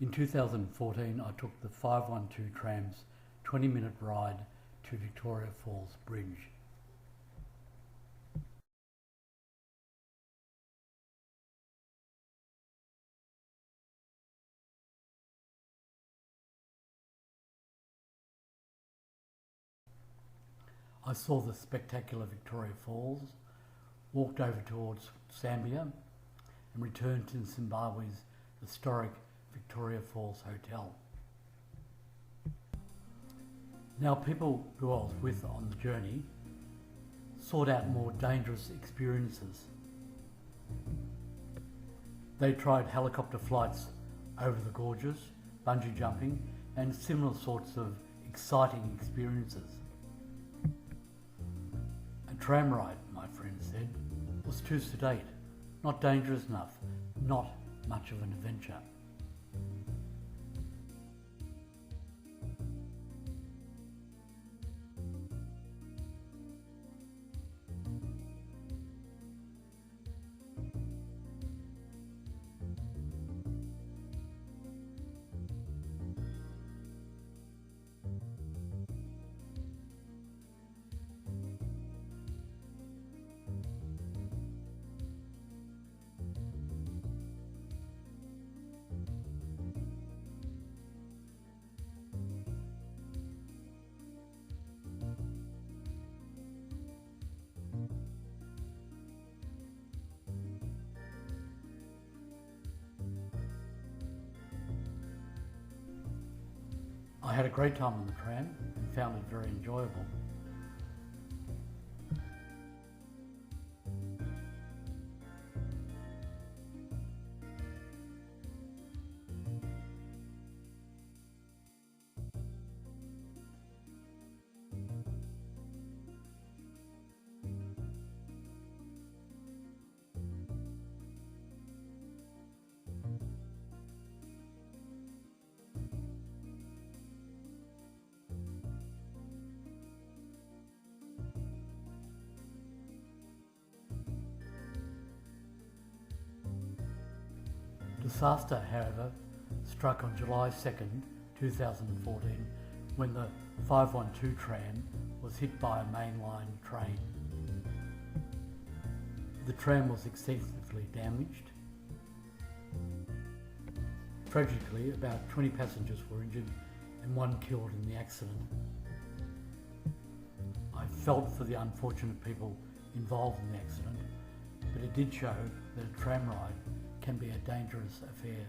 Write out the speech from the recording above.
In 2014, I took the 512 Tram's 20-minute ride to Victoria Falls Bridge. I saw the spectacular Victoria Falls, walked over towards Zambia and returned to Zimbabwe's historic Victoria Falls Hotel. Now, people who I was with on the journey sought out more dangerous experiences. They tried helicopter flights over the gorges, bungee jumping and similar sorts of exciting experiences. A tram ride, my friend said, was too sedate, not dangerous enough, not much of an adventure. I had a great time on the tram and found it very enjoyable. Disaster, however, struck on July 2nd, 2014, when the 512 tram was hit by a mainline train. The tram was extensively damaged. Tragically, about 20 passengers were injured and one killed in the accident. I felt for the unfortunate people involved in the accident, but it did show that a tram ride can be a dangerous affair.